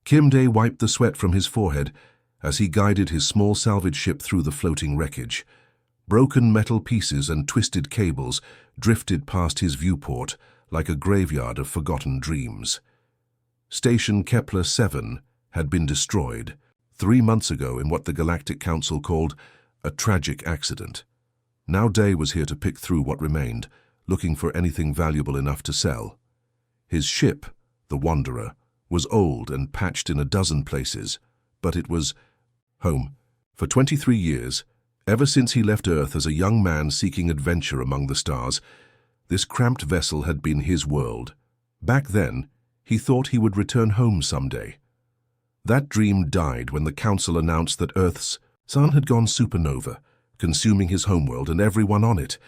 Kim Day wiped the sweat from his forehead as he guided his small salvage ship through the floating wreckage. Broken metal pieces and twisted cables drifted past his viewport like a graveyard of forgotten dreams. Station Kepler 7 had been destroyed 3 months ago in what the Galactic Council called a tragic accident. Now Day was here to pick through what remained, looking for anything valuable enough to sell. His ship, the Wanderer, was old and patched in a dozen places, but it was home. For 23 years, ever since he left Earth as a young man seeking adventure among the stars, this cramped vessel had been his world. Back then, he thought he would return home someday. That dream died when the Council announced that Earth's sun had gone supernova, consuming his homeworld and everyone on it.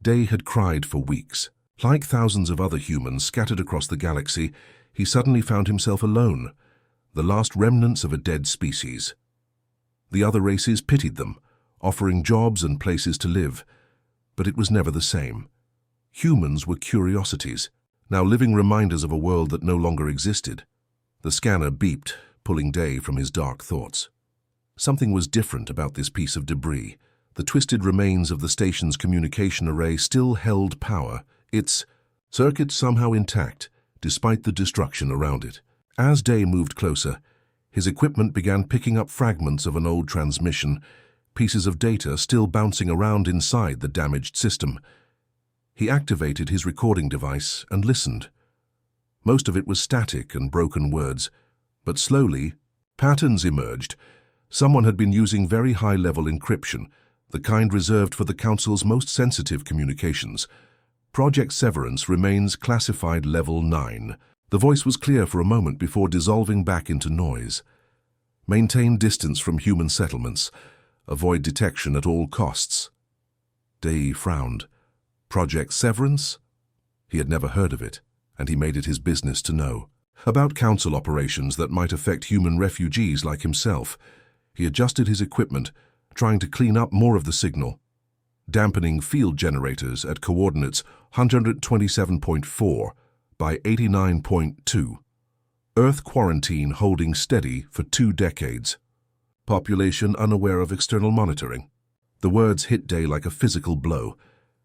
Day had cried for weeks. Like thousands of other humans scattered across the galaxy, he suddenly found himself alone, the last remnants of a dead species. The other races pitied them, offering jobs and places to live, but it was never the same. Humans were curiosities, now living reminders of a world that no longer existed. The scanner beeped, pulling Day from his dark thoughts. Something was different about this piece of debris. The twisted remains of the station's communication array still held power, its circuit somehow intact, despite the destruction around it. As Day moved closer, his equipment began picking up fragments of an old transmission, pieces of data still bouncing around inside the damaged system. He activated his recording device and listened. Most of it was static and broken words, but slowly, patterns emerged. Someone had been using very high-level encryption, the kind reserved for the Council's most sensitive communications. Project Severance remains classified Level 9. The voice was clear for a moment before dissolving back into noise. Maintain distance from human settlements. Avoid detection at all costs. Day frowned. Project Severance? He had never heard of it, and he made it his business to know. About Council operations that might affect human refugees like himself. He adjusted his equipment, trying to clean up more of the signal. Dampening field generators at coordinates 127.4 by 89.2. Earth quarantine holding steady for 2 decades. Population unaware of external monitoring. The words hit Day like a physical blow.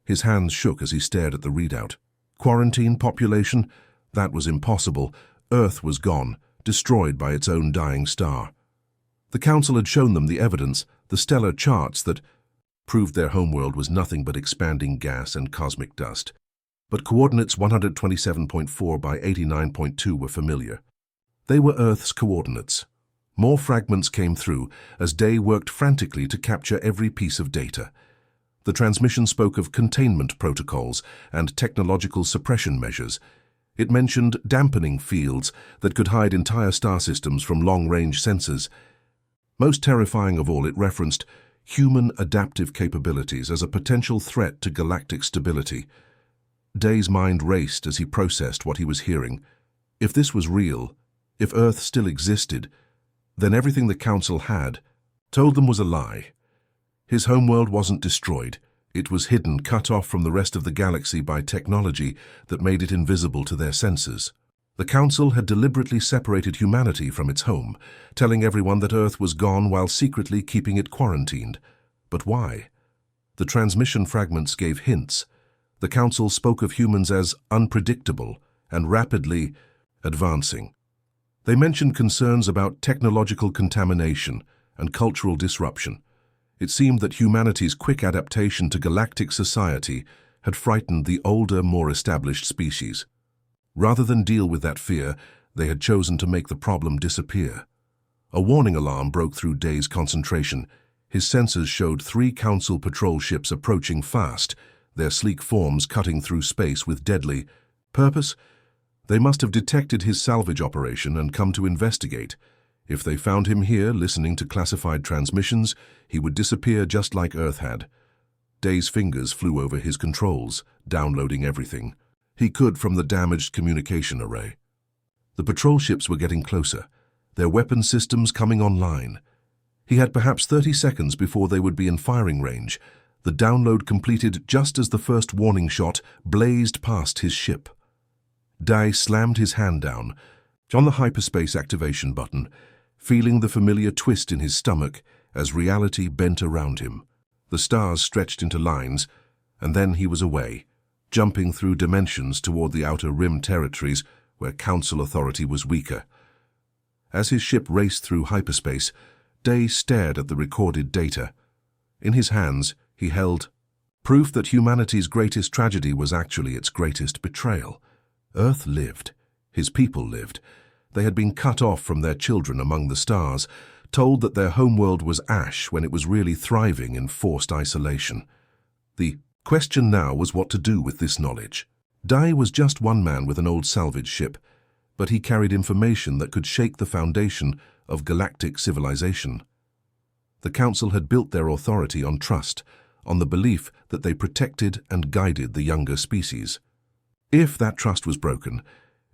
His hands shook as he stared at the readout. Quarantine population? That was impossible. Earth was gone, destroyed by its own dying star. The Council had shown them the evidence, the stellar charts that proved their homeworld was nothing but expanding gas and cosmic dust. But coordinates 127.4 by 89.2 were familiar. They were Earth's coordinates. More fragments came through as Day worked frantically to capture every piece of data. The transmission spoke of containment protocols and technological suppression measures. It mentioned dampening fields that could hide entire star systems from long-range sensors. Most terrifying of all, it referenced human adaptive capabilities as a potential threat to galactic stability. Day's mind raced as he processed what he was hearing. If this was real, if Earth still existed, then everything the Council had told them was a lie. His homeworld wasn't destroyed. It was hidden, cut off from the rest of the galaxy by technology that made it invisible to their senses. The Council had deliberately separated humanity from its home, telling everyone that Earth was gone while secretly keeping it quarantined. But why? The transmission fragments gave hints. The Council spoke of humans as unpredictable and rapidly advancing. They mentioned concerns about technological contamination and cultural disruption. It seemed that humanity's quick adaptation to galactic society had frightened the older, more established species. Rather than deal with that fear, they had chosen to make the problem disappear. A warning alarm broke through Day's concentration. His sensors showed 3 Council patrol ships approaching fast, their sleek forms cutting through space with deadly purpose. They must have detected his salvage operation and come to investigate. If they found him here, listening to classified transmissions, he would disappear just like Earth had. Day's fingers flew over his controls, downloading everything he could from the damaged communication array. The patrol ships were getting closer, their weapon systems coming online. He had perhaps 30 seconds before they would be in firing range. The download completed just as the first warning shot blazed past his ship. Day slammed his hand down. On the hyperspace activation button, feeling the familiar twist in his stomach as reality bent around him. The stars stretched into lines, and then he was away, jumping through dimensions toward the outer rim territories where Council authority was weaker. As his ship raced through hyperspace, Day stared at the recorded data. In his hands, he held proof that humanity's greatest tragedy was actually its greatest betrayal. Earth lived. His people lived. They had been cut off from their children among the stars, told that their homeworld was ash when it was really thriving in forced isolation. The question now was what to do with this knowledge. Day was just one man with an old salvage ship, but he carried information that could shake the foundation of galactic civilization. The Council had built their authority on trust, on the belief that they protected and guided the younger species. If that trust was broken,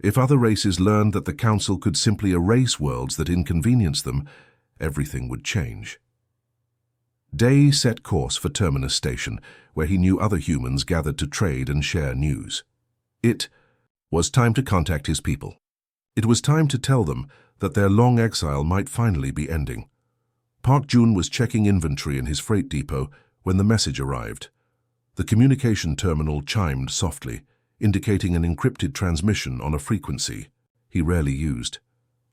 if other races learned that the Council could simply erase worlds that inconvenienced them, everything would change. Day set course for Terminus Station, where he knew other humans gathered to trade and share news. It was time to contact his people. It was time to tell them that their long exile might finally be ending. Park Jun was checking inventory in his freight depot when the message arrived. The communication terminal chimed softly, indicating an encrypted transmission on a frequency he rarely used.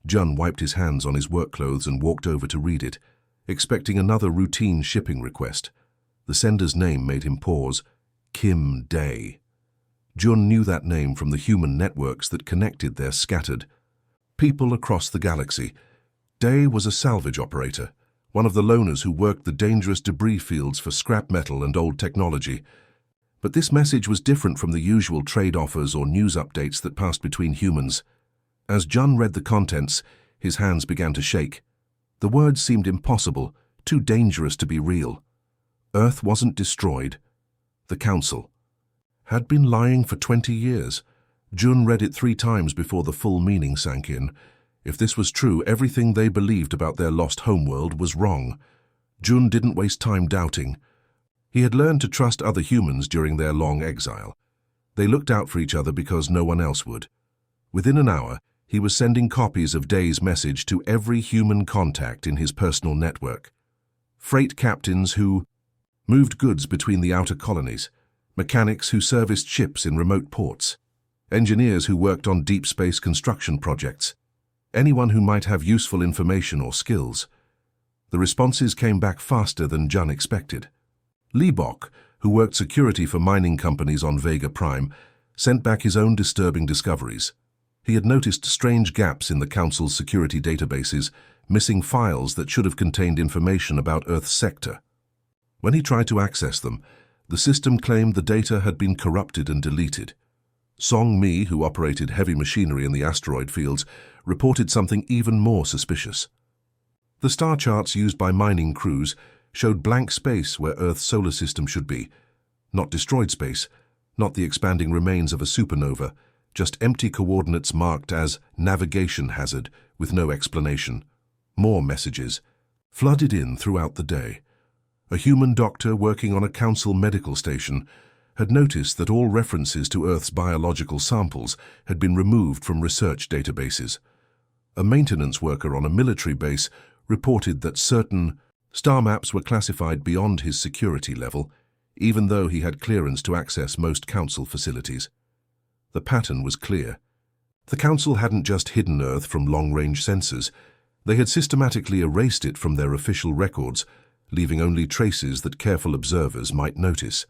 Jun wiped his hands on his work clothes and walked over to read it, expecting another routine shipping request. The sender's name made him pause. Kim Day. Jun knew that name from the human networks that connected their scattered people across the galaxy. Day was a salvage operator, one of the loners who worked the dangerous debris fields for scrap metal and old technology. But this message was different from the usual trade offers or news updates that passed between humans. As Jun read the contents, his hands began to shake. The words seemed impossible, too dangerous to be real. Earth wasn't destroyed. The Council had been lying for 20 years. Jun read it 3 times before the full meaning sank in. If this was true, everything they believed about their lost homeworld was wrong. Jun didn't waste time doubting. He had learned to trust other humans during their long exile. They looked out for each other because no one else would. Within an hour, he was sending copies of Day's message to every human contact in his personal network. Freight captains who moved goods between the outer colonies, mechanics who serviced ships in remote ports, engineers who worked on deep space construction projects, anyone who might have useful information or skills. The responses came back faster than Jun expected. Liebok, who worked security for mining companies on Vega Prime, sent back his own disturbing discoveries. He had noticed strange gaps in the Council's security databases, missing files that should have contained information about Earth's sector. When he tried to access them, the system claimed the data had been corrupted and deleted. Song Mi, who operated heavy machinery in the asteroid fields, reported something even more suspicious. The star charts used by mining crews showed blank space where Earth's solar system should be. Not destroyed space, not the expanding remains of a supernova, just empty coordinates marked as navigation hazard with no explanation. More messages flooded in throughout the day. A human doctor working on a Council medical station had noticed that all references to Earth's biological samples had been removed from research databases. A maintenance worker on a military base reported that certain star maps were classified beyond his security level, even though he had clearance to access most Council facilities. The pattern was clear. The Council hadn't just hidden Earth from long-range sensors. They had systematically erased it from their official records, leaving only traces that careful observers might notice.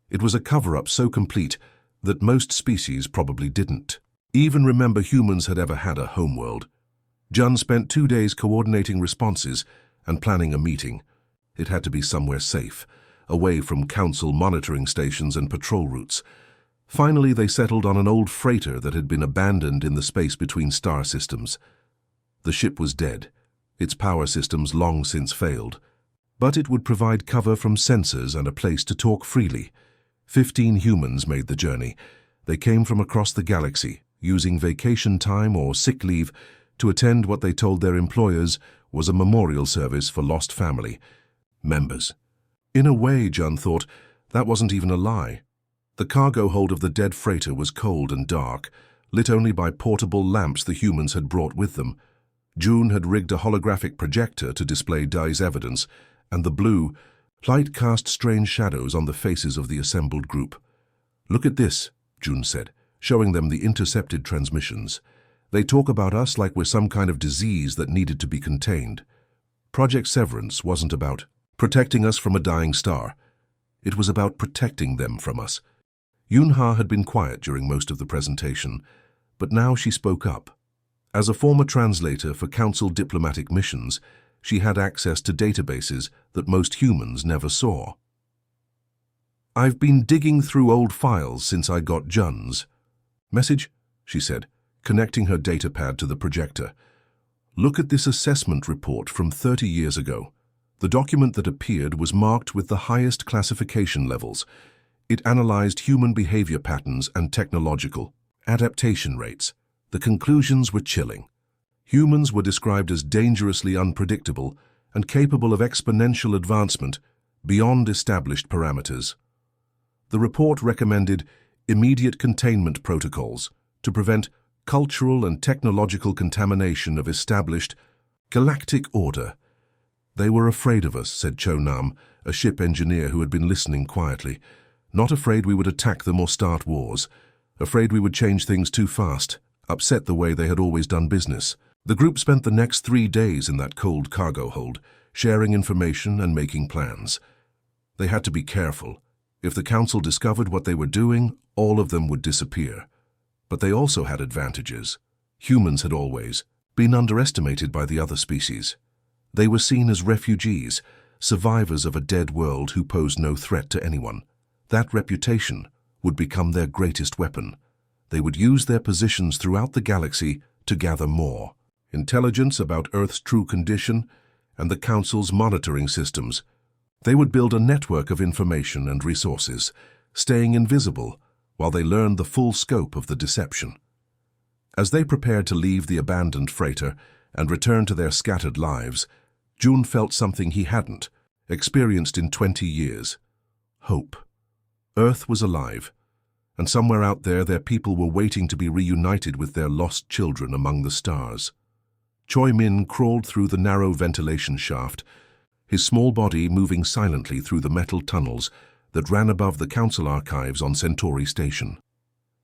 It was a cover-up so complete that most species probably didn't even remember humans had ever had a homeworld. Jun spent 2 days coordinating responses and planning a meeting. It had to be somewhere safe, away from Council monitoring stations and patrol routes. Finally, they settled on an old freighter that had been abandoned in the space between star systems. The ship was dead, its power systems long since failed, but it would provide cover from sensors and a place to talk freely. 15 humans made the journey. They came from across the galaxy, using vacation time or sick leave to attend what they told their employers was a memorial service for lost family members. In a way, Jun thought, that wasn't even a lie. The cargo hold of the dead freighter was cold and dark, lit only by portable lamps the humans had brought with them. June had rigged a holographic projector to display Dai's evidence, and the blue light cast strange shadows on the faces of the assembled group. "Look at this," June said, showing them the intercepted transmissions. "They talk about us like we're some kind of disease that needed to be contained. Project Severance wasn't about protecting us from a dying star. It was about protecting them from us." Yunha had been quiet during most of the presentation, but now she spoke up. As a former translator for Council diplomatic missions, she had access to databases that most humans never saw. "I've been digging through old files since I got Jun's message," she said, connecting her datapad to the projector. "Look at this assessment report from 30 years ago. The document that appeared was marked with the highest classification levels. It analyzed human behavior patterns and technological adaptation rates. The conclusions were chilling. Humans were described as dangerously unpredictable and capable of exponential advancement beyond established parameters. The report recommended immediate containment protocols to prevent cultural and technological contamination of established galactic order. "They were afraid of us," said Cho Nam, a ship engineer who had been listening quietly. "Not afraid we would attack them or start wars. Afraid we would change things too fast, upset the way they had always done business." The group spent the next 3 days in that cold cargo hold, sharing information and making plans. They had to be careful. If the Council discovered what they were doing, all of them would disappear. But they also had advantages. Humans had always been underestimated by the other species. They were seen as refugees, survivors of a dead world who posed no threat to anyone. That reputation would become their greatest weapon. They would use their positions throughout the galaxy to gather more intelligence about Earth's true condition and the Council's monitoring systems. They would build a network of information and resources, staying invisible while they learned the full scope of the deception. As they prepared to leave the abandoned freighter and return to their scattered lives, June felt something he hadn't experienced in 20 years. Hope. Earth was alive, and somewhere out there their people were waiting to be reunited with their lost children among the stars. Choi Min crawled through the narrow ventilation shaft, his small body moving silently through the metal tunnels that ran above the Council archives on Centauri Station.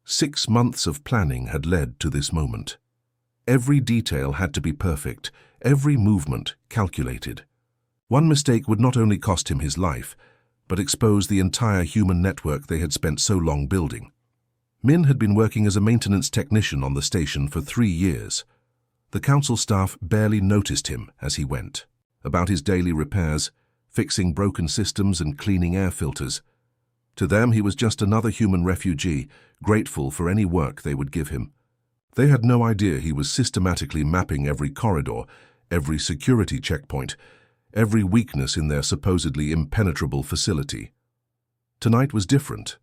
6 months of planning had led to this moment. Every detail had to be perfect, every movement calculated. One mistake would not only cost him his life, but expose the entire human network they had spent so long building. Min had been working as a maintenance technician on the station for 3 years. The Council staff barely noticed him as he went, about his daily repairs, fixing broken systems and cleaning air filters. To them, he was just another human refugee, grateful for any work they would give him. They had no idea he was systematically mapping every corridor, every security checkpoint, every weakness in their supposedly impenetrable facility. Tonight was different.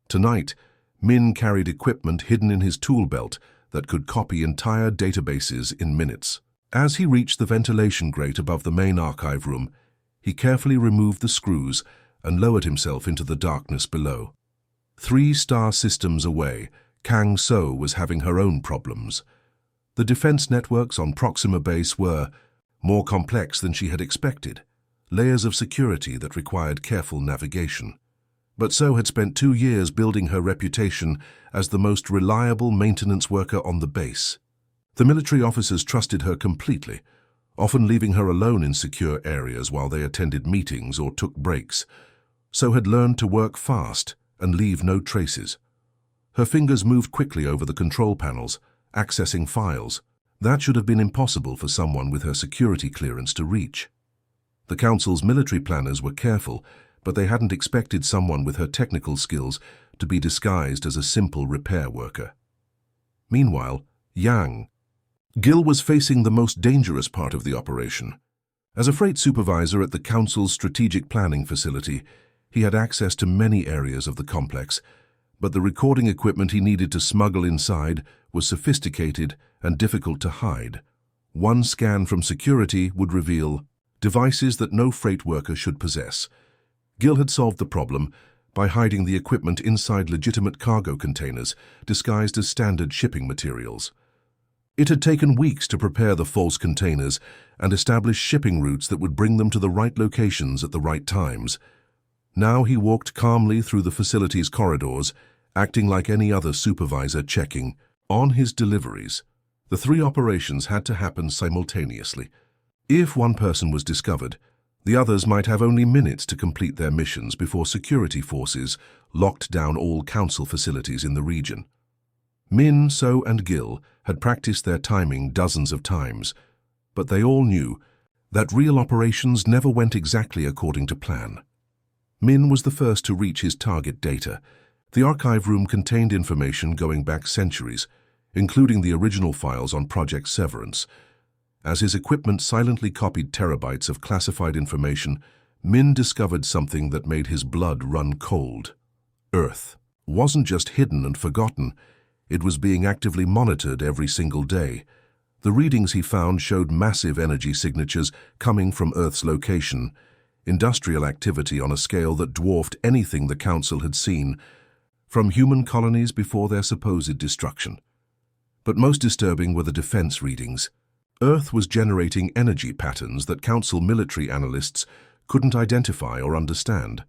Tonight, Min carried equipment hidden in his tool belt that could copy entire databases in minutes. As he reached the ventilation grate above the main archive room, he carefully removed the screws and lowered himself into the darkness below. 3 star systems away, Kang So was having her own problems. The defense networks on Proxima Base were more complex than she had expected, layers of security that required careful navigation. But So had spent 2 years building her reputation as the most reliable maintenance worker on the base. The military officers trusted her completely, often leaving her alone in secure areas while they attended meetings or took breaks. So had learned to work fast and leave no traces. Her fingers moved quickly over the control panels, accessing files. That should have been impossible for someone with her security clearance to reach. The Council's military planners were careful, but they hadn't expected someone with her technical skills to be disguised as a simple repair worker. Meanwhile, Gil was facing the most dangerous part of the operation. As a freight supervisor at the Council's strategic planning facility, he had access to many areas of the complex, but the recording equipment he needed to smuggle inside was sophisticated and difficult to hide. One scan from security would reveal devices that no freight worker should possess. Gil had solved the problem, by hiding the equipment inside legitimate cargo containers disguised as standard shipping materials. It had taken weeks to prepare the false containers and establish shipping routes that would bring them to the right locations at the right times. Now he walked calmly through the facility's corridors, acting like any other supervisor checking on his deliveries. The three operations had to happen simultaneously. If one person was discovered, the others might have only minutes to complete their missions before security forces locked down all council facilities in the region. Min, So, and Gil had practiced their timing dozens of times, but they all knew that real operations never went exactly according to plan. Min was the first to reach his target data. The archive room contained information going back centuries, including the original files on Project Severance. As his equipment silently copied terabytes of classified information, Min discovered something that made his blood run cold. Earth wasn't just hidden and forgotten, it was being actively monitored every single day. The readings he found showed massive energy signatures coming from Earth's location, industrial activity on a scale that dwarfed anything the Council had seen, from human colonies before their supposed destruction. But most disturbing were the defense readings. Earth was generating energy patterns that Council military analysts couldn't identify or understand.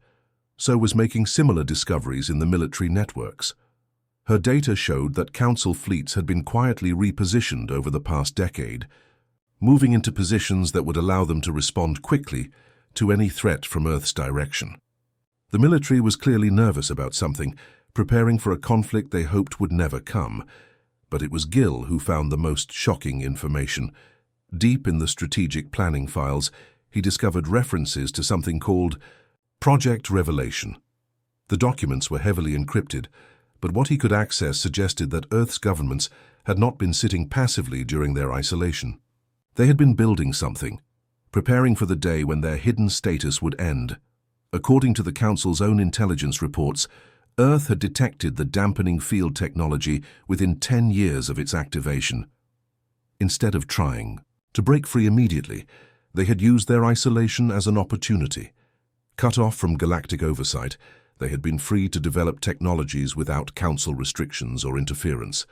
So was making similar discoveries in the military networks. Her data showed that Council fleets had been quietly repositioned over the past decade, moving into positions that would allow them to respond quickly to any threat from Earth's direction. The military was clearly nervous about something, preparing for a conflict they hoped would never come. But it was Gil who found the most shocking information. Deep in the strategic planning files, he discovered references to something called Project Revelation. The documents were heavily encrypted, but what he could access suggested that Earth's governments had not been sitting passively during their isolation. They had been building something, preparing for the day when their hidden status would end. According to the Council's own intelligence reports, Earth had detected the dampening field technology within 10 years of its activation. Instead of trying to break free immediately, they had used their isolation as an opportunity. Cut off from galactic oversight, they had been free to develop technologies without Council restrictions or interference.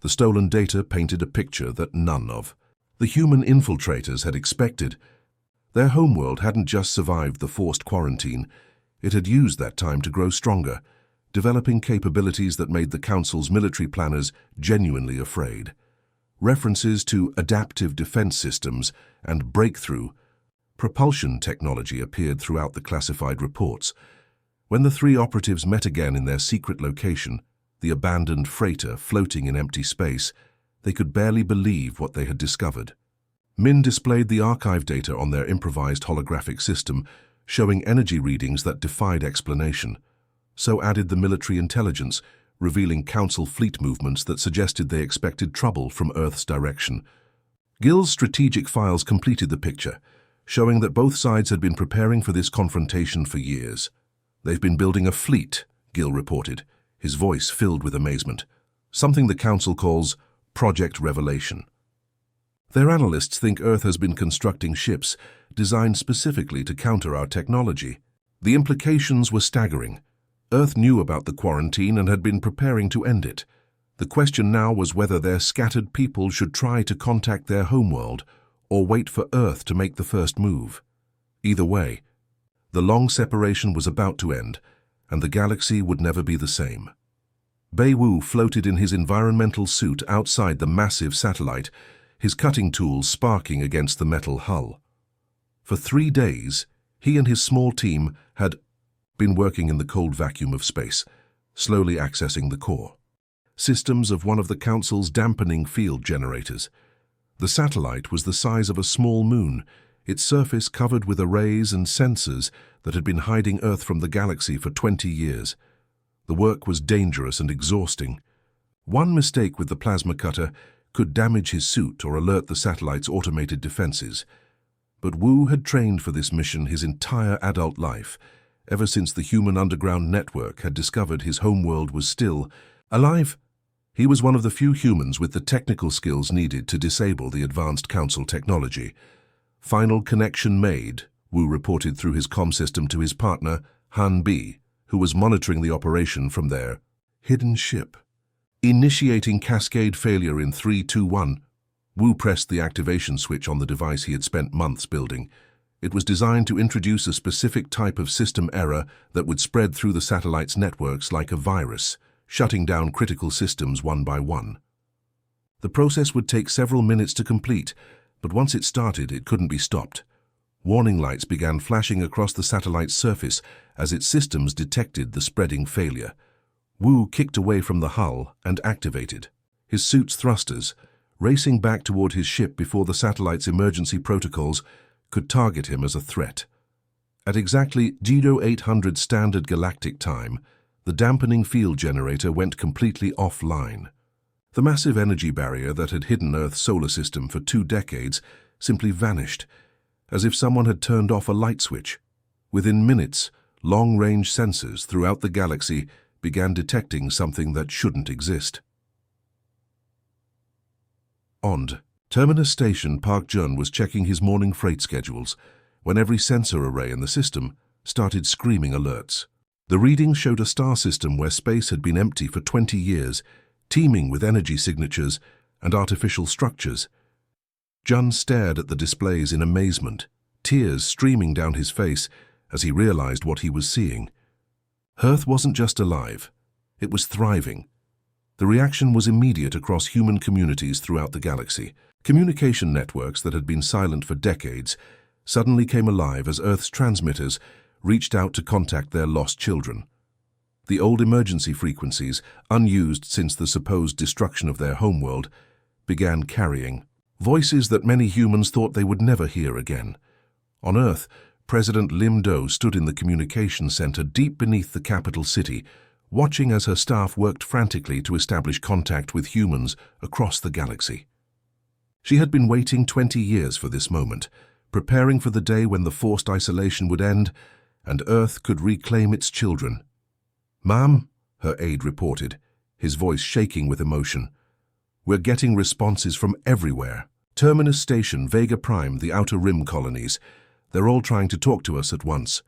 The stolen data painted a picture that none of the human infiltrators had expected. Their homeworld hadn't just survived the forced quarantine, it had used that time to grow stronger, developing capabilities that made the Council's military planners genuinely afraid. References to adaptive defense systems and breakthrough propulsion technology appeared throughout the classified reports. When the three operatives met again in their secret location, the abandoned freighter floating in empty space, they could barely believe what they had discovered. Min displayed the archive data on their improvised holographic system, showing energy readings that defied explanation. So added the military intelligence, revealing Council fleet movements that suggested they expected trouble from Earth's direction. Gil's strategic files completed the picture, showing that both sides had been preparing for this confrontation for years. "They've been building a fleet," Gil reported, his voice filled with amazement, something the Council calls Project Revelation. Their analysts think Earth has been constructing ships designed specifically to counter our technology. The implications were staggering. Earth knew about the quarantine and had been preparing to end it. The question now was whether their scattered people should try to contact their homeworld or wait for Earth to make the first move. Either way, the long separation was about to end, and the galaxy would never be the same. Bei-Wu floated in his environmental suit outside the massive satellite, his cutting tools sparking against the metal hull. For 3 days, he and his small team had been working in the cold vacuum of space, slowly accessing the core systems of one of the Council's dampening field generators. The satellite was the size of a small moon, its surface covered with arrays and sensors that had been hiding Earth from the galaxy for 20 years. The work was dangerous and exhausting. One mistake with the plasma cutter could damage his suit or alert the satellite's automated defenses. But Wu had trained for this mission his entire adult life, ever since the human underground network had discovered his homeworld was still alive. He was one of the few humans with the technical skills needed to disable the advanced Council technology. "Final connection made," Wu reported through his comm system to his partner, Han Bi, who was monitoring the operation from their hidden ship. Initiating cascade failure in 3, 2, 1. Wu pressed the activation switch on the device he had spent months building. It was designed to introduce a specific type of system error that would spread through the satellite's networks like a virus, shutting down critical systems one by one. The process would take several minutes to complete, but once it started, it couldn't be stopped. Warning lights began flashing across the satellite's surface as its systems detected the spreading failure. Wu kicked away from the hull and activated his suit's thrusters, racing back toward his ship before the satellite's emergency protocols could target him as a threat. At exactly 0800 Standard Galactic Time, the dampening field generator went completely offline. The massive energy barrier that had hidden Earth's solar system for 2 decades simply vanished, as if someone had turned off a light switch. Within minutes, long-range sensors throughout the galaxy began detecting something that shouldn't exist. On Terminus Station, Park Jun was checking his morning freight schedules when every sensor array in the system started screaming alerts. The readings showed a star system where space had been empty for 20 years, teeming with energy signatures and artificial structures. Jun stared at the displays in amazement, tears streaming down his face as he realized what he was seeing. Earth wasn't just alive, it was thriving. The reaction was immediate across human communities throughout the galaxy. Communication networks that had been silent for decades suddenly came alive as Earth's transmitters reached out to contact their lost children. The old emergency frequencies, unused since the supposed destruction of their homeworld, began carrying voices that many humans thought they would never hear again. On Earth, President Lim Do stood in the communication center deep beneath the capital city, watching as her staff worked frantically to establish contact with humans across the galaxy. She had been waiting 20 years for this moment, preparing for the day when the forced isolation would end and Earth could reclaim its children. "Ma'am," her aide reported, his voice shaking with emotion. "We're getting responses from everywhere. Terminus Station, Vega Prime, the Outer Rim colonies. They're all trying to talk to us at once."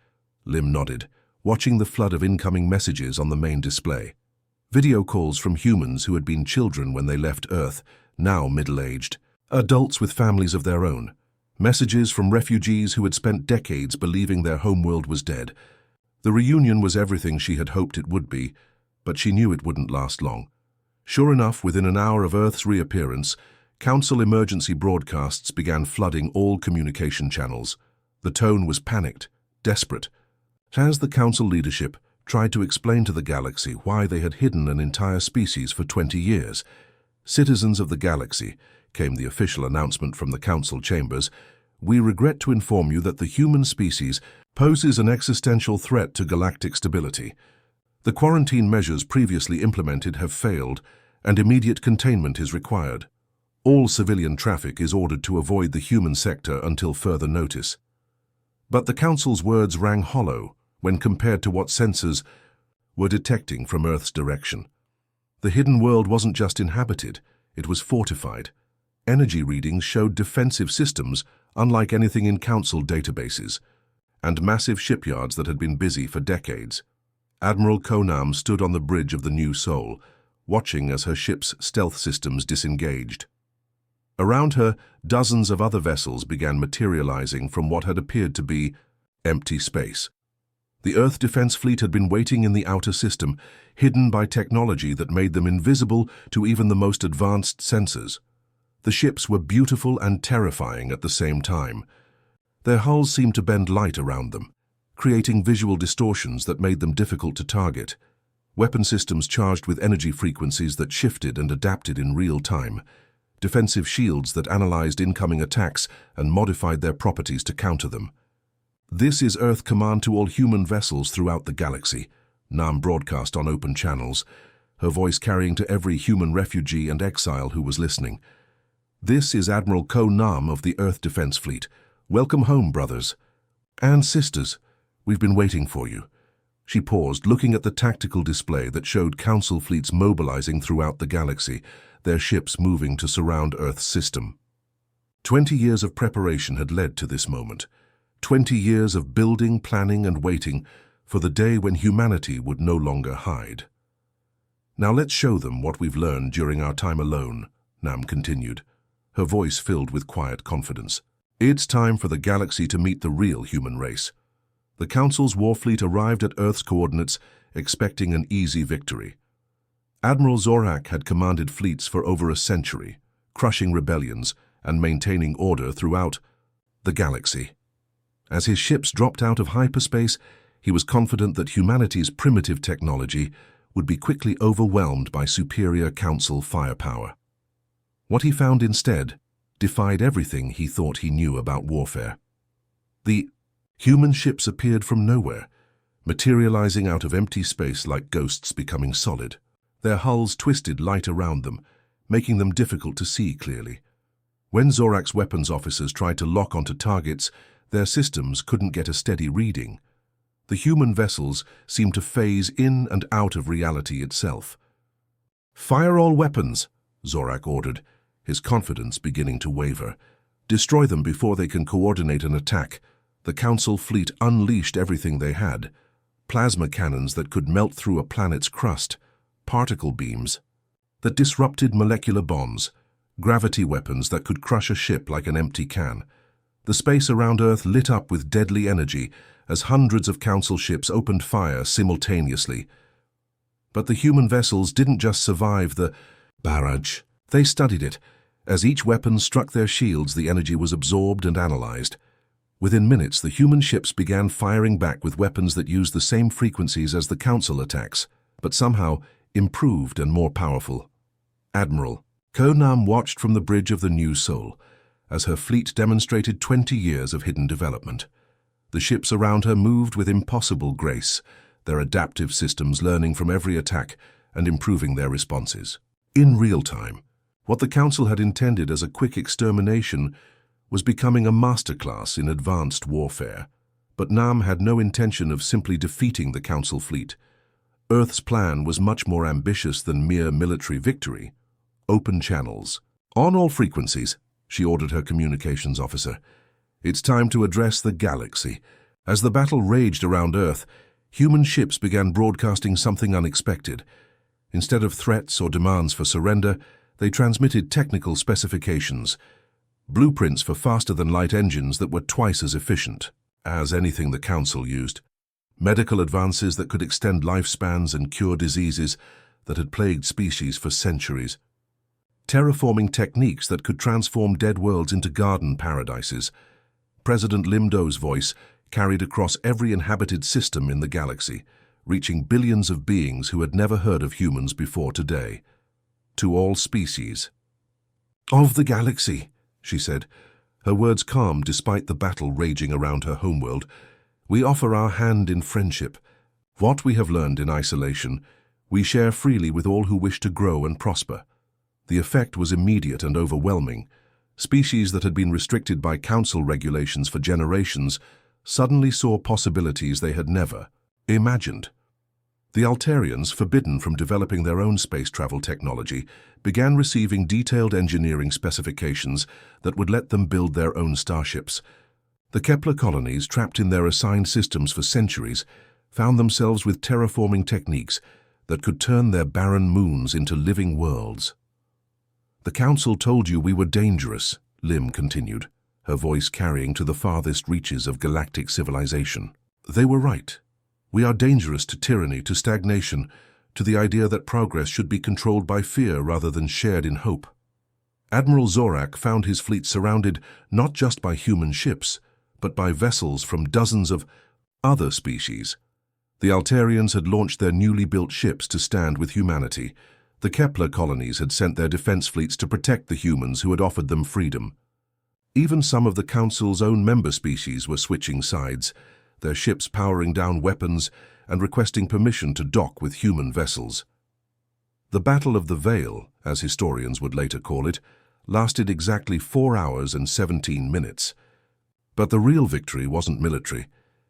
Lim nodded, watching the flood of incoming messages on the main display. Video calls from humans who had been children when they left Earth, now middle-aged. Adults with families of their own. Messages from refugees who had spent decades believing their homeworld was dead. The reunion was everything she had hoped it would be, but she knew it wouldn't last long. Sure enough, within an hour of Earth's reappearance, Council emergency broadcasts began flooding all communication channels. The tone was panicked, desperate. As the Council leadership tried to explain to the galaxy why they had hidden an entire species for 20 years, "Citizens of the galaxy," came the official announcement from the Council chambers, "we regret to inform you that the human species poses an existential threat to galactic stability. The quarantine measures previously implemented have failed, and immediate containment is required. All civilian traffic is ordered to avoid the human sector until further notice." But the Council's words rang hollow when compared to what sensors were detecting from Earth's direction. The hidden world wasn't just inhabited, it was fortified. Energy readings showed defensive systems unlike anything in Council databases, and massive shipyards that had been busy for decades. Admiral Konam stood on the bridge of the New Sol, watching as her ship's stealth systems disengaged. Around her, dozens of other vessels began materializing from what had appeared to be empty space. The Earth Defense Fleet had been waiting in the outer system, hidden by technology that made them invisible to even the most advanced sensors. The ships were beautiful and terrifying at the same time. Their hulls seemed to bend light around them, creating visual distortions that made them difficult to target. Weapon systems charged with energy frequencies that shifted and adapted in real time. Defensive shields that analyzed incoming attacks and modified their properties to counter them. "This is Earth command to all human vessels throughout the galaxy," Nam broadcast on open channels, her voice carrying to every human refugee and exile who was listening. "This is Admiral Ko Nam of the Earth Defense Fleet. Welcome home, brothers. And sisters, we've been waiting for you." She paused, looking at the tactical display that showed Council fleets mobilizing throughout the galaxy, their ships moving to surround Earth's system. 20 years of preparation had led to this moment. 20 years of building, planning, and waiting, for the day when humanity would no longer hide. "Now let's show them what we've learned during our time alone," Nam continued, her voice filled with quiet confidence. "It's time for the galaxy to meet the real human race." The Council's war fleet arrived at Earth's coordinates, expecting an easy victory. Admiral Zorak had commanded fleets for over a century, crushing rebellions and maintaining order throughout the galaxy. As his ships dropped out of hyperspace, he was confident that humanity's primitive technology would be quickly overwhelmed by superior Council firepower. What he found instead defied everything he thought he knew about warfare. The human ships appeared from nowhere, materializing out of empty space like ghosts becoming solid. Their hulls twisted light around them, making them difficult to see clearly. When Zorak's weapons officers tried to lock onto targets, their systems couldn't get a steady reading. The human vessels seemed to phase in and out of reality itself. "Fire all weapons," Zorak ordered, his confidence beginning to waver. "Destroy them before they can coordinate an attack." The Council fleet unleashed everything they had: plasma cannons that could melt through a planet's crust, particle beams that disrupted molecular bonds, gravity weapons that could crush a ship like an empty can. The space around Earth lit up with deadly energy as hundreds of Council ships opened fire simultaneously. But the human vessels didn't just survive the barrage. They studied it. As each weapon struck their shields, the energy was absorbed and analyzed. Within minutes, the human ships began firing back with weapons that used the same frequencies as the Council attacks, but somehow improved and more powerful. Admiral Konam watched from the bridge of the New Sol as her fleet demonstrated 20 years of hidden development. The ships around her moved with impossible grace, their adaptive systems learning from every attack and improving their responses. In real time, what the Council had intended as a quick extermination was becoming a masterclass in advanced warfare. But Nam had no intention of simply defeating the Council fleet. Earth's plan was much more ambitious than mere military victory. Open channels. "On all frequencies," she ordered her communications officer. "It's time to address the galaxy." As the battle raged around Earth, human ships began broadcasting something unexpected. Instead of threats or demands for surrender, they transmitted technical specifications, blueprints for faster-than-light engines that were twice as efficient as anything the Council used, medical advances that could extend lifespans and cure diseases that had plagued species for centuries, terraforming techniques that could transform dead worlds into garden paradises. President Limdo's voice carried across every inhabited system in the galaxy, reaching billions of beings who had never heard of humans before today. To all species of the galaxy, she said, her words calm despite the battle raging around her homeworld, "we offer our hand in friendship. What we have learned in isolation, we share freely with all who wish to grow and prosper." The effect was immediate and overwhelming. Species that had been restricted by Council regulations for generations suddenly saw possibilities they had never imagined. The Altarians, forbidden from developing their own space travel technology, began receiving detailed engineering specifications that would let them build their own starships. The Kepler colonies, trapped in their assigned systems for centuries, found themselves with terraforming techniques that could turn their barren moons into living worlds. "The Council told you we were dangerous," Lim continued, her voice carrying to the farthest reaches of galactic civilization. "They were right. We are dangerous to tyranny, to stagnation, to the idea that progress should be controlled by fear rather than shared in hope." Admiral Zorak found his fleet surrounded not just by human ships, but by vessels from dozens of other species. The Altarians had launched their newly built ships to stand with humanity. The Kepler colonies had sent their defense fleets to protect the humans who had offered them freedom. Even some of the Council's own member species were switching sides, their ships powering down weapons and requesting permission to dock with human vessels. The Battle of the Veil, as historians would later call it, lasted exactly 4 hours and 17 minutes. But the real victory wasn't military.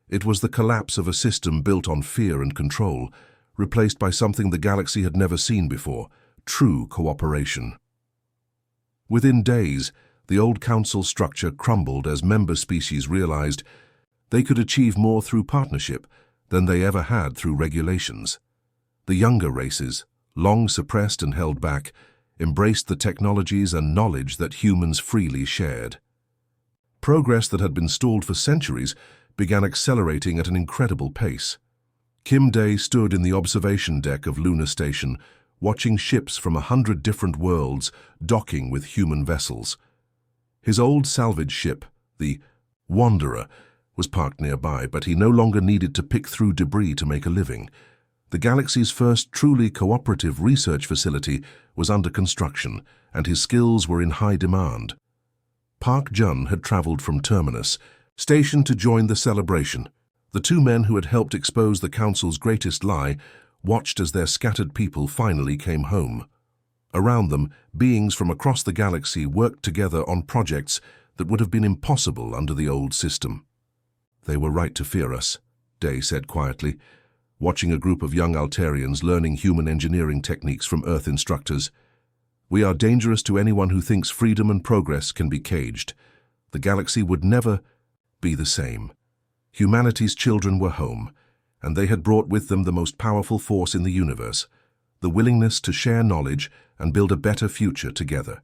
It was the collapse of a system built on fear and control, replaced by something the galaxy had never seen before: true cooperation. Within days, the old Council structure crumbled as member species realized they could achieve more through partnership than they ever had through regulations. The younger races, long suppressed and held back, embraced the technologies and knowledge that humans freely shared. Progress that had been stalled for centuries began accelerating at an incredible pace. Kim Day stood in the observation deck of Lunar Station, watching ships from 100 different worlds docking with human vessels. His old salvage ship, the Wanderer, was parked nearby, but he no longer needed to pick through debris to make a living. The galaxy's first truly cooperative research facility was under construction, and his skills were in high demand. Park Jun had traveled from Terminus, stationed to join the celebration. The two men who had helped expose the Council's greatest lie watched as their scattered people finally came home. Around them, beings from across the galaxy worked together on projects that would have been impossible under the old system. "They were right to fear us," Day said quietly, watching a group of young Altarians learning human engineering techniques from Earth instructors. "We are dangerous to anyone who thinks freedom and progress can be caged. The galaxy would never be the same. Humanity's children were home, and they had brought with them the most powerful force in the universe, the willingness to share knowledge and build a better future together."